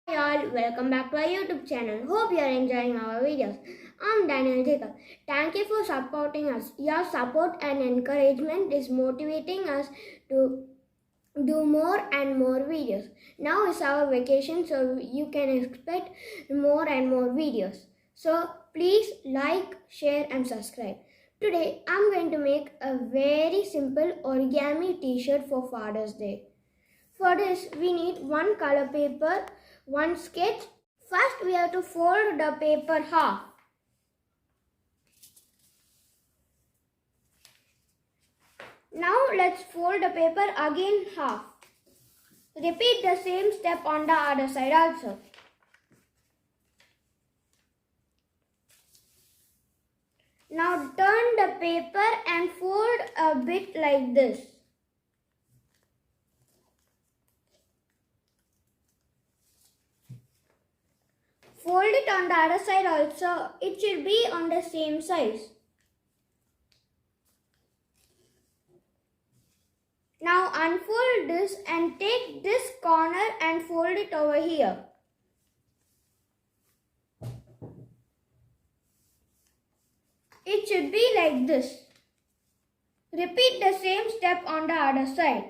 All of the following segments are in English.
Hi all, welcome back to our YouTube channel. Hope you are enjoying our videos. I'm Daniel Jacob. Thank you for supporting us. Your support and encouragement is motivating us to do more and more videos. Now is our vacation, so you can expect more and more videos. So please like, share and subscribe. Today I'm going to make a very simple origami t-shirt for Father's Day. For this, we need one color paper, one sketch. First, we have to fold the paper half. Now, let's fold the paper again half. Repeat the same step on the other side also. Now, turn the paper and fold a bit like this. Fold it on the other side also. It should be on the same size. Now unfold this and take this corner and fold it over here. It should be like this. Repeat the same step on the other side.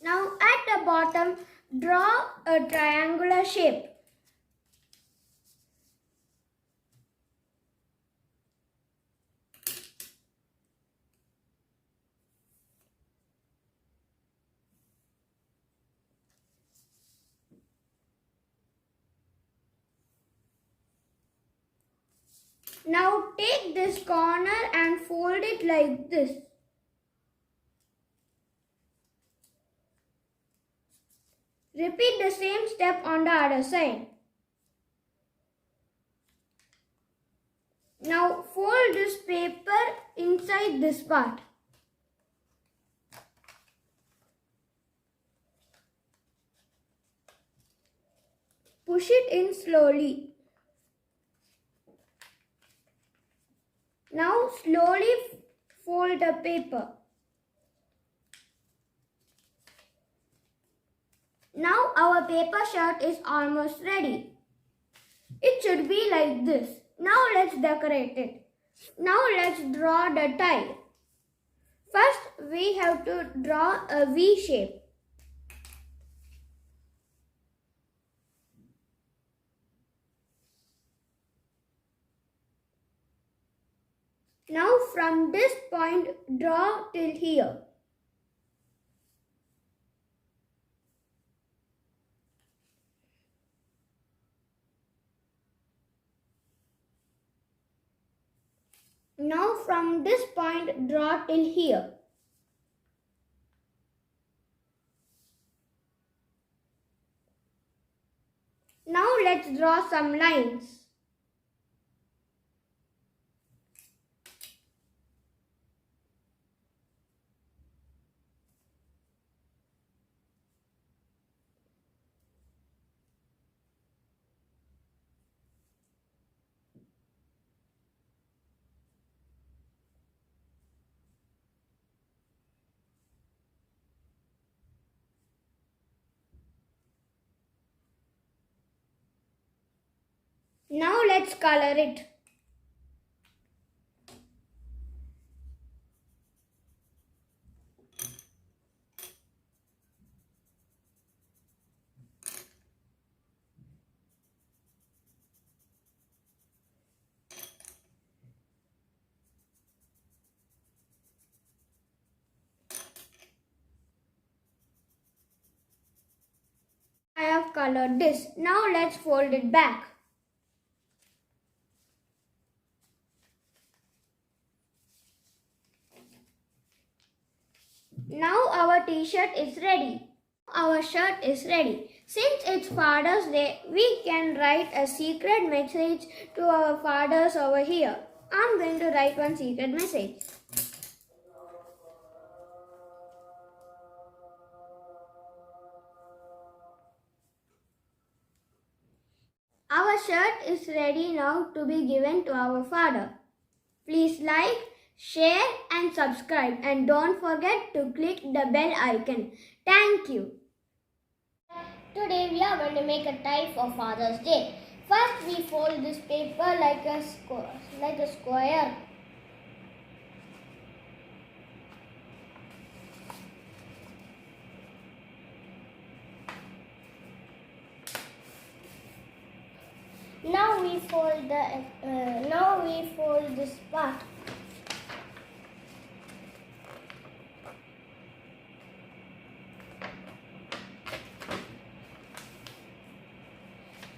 Now at the bottom, draw a triangular shape. Now take this corner and fold it like this. Repeat the same step on the other side. Now fold this paper inside this part. Push it in slowly. Now slowly fold the paper. Now our paper shirt is almost ready. It should be like this. Now let's decorate it. Now let's draw the tie. First we have to draw a V shape. Now from this point draw till here. Now from this point draw till here. Now let's draw some lines. Now let's color it. I have colored this. Now let's fold it back. Now our t-shirt is ready. Our shirt is ready. Since it's Father's Day, we can write a secret message to our fathers over here. I'm going to write one secret message. Our shirt is ready now to be given to our father. Please like, share and subscribe, and don't forget to click the bell icon. Thank you. Today we are going to make a tie for Father's Day. First we fold this paper like a square. Now we fold this part.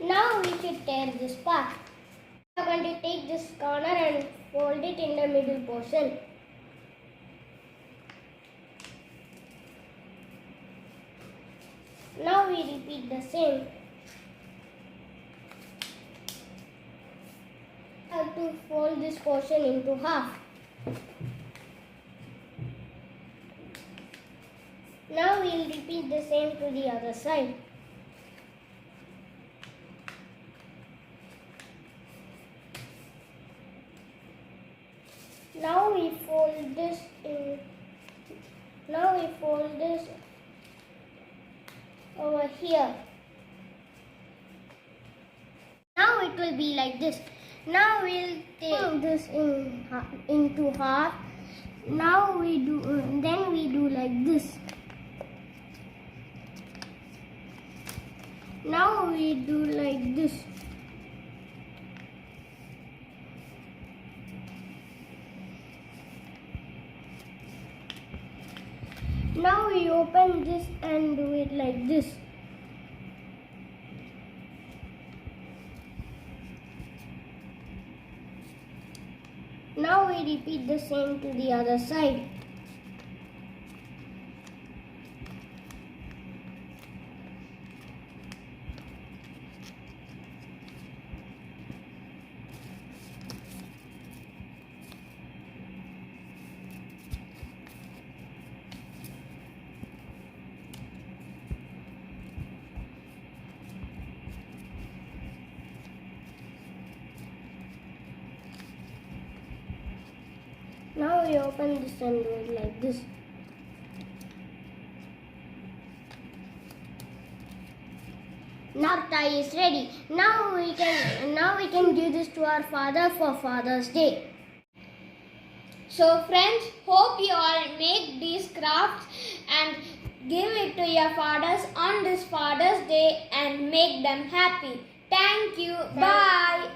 Now we should tear this part. We are going to take this corner and fold it in the middle portion. Now we repeat the same. We have to fold this portion into half. Now we will repeat the same to the other side. Now we fold this over here. Now it will be like this. Now we'll take this into half. Now we do like this. Now we do like this. Now we open this and do it like this. Now we repeat the same to the other side. Now we open this and do it like this. Now our tie is ready. Now we can give this to our father for Father's Day. So friends, hope you all make these crafts and give it to your fathers on this Father's Day and make them happy. Thank you. Bye.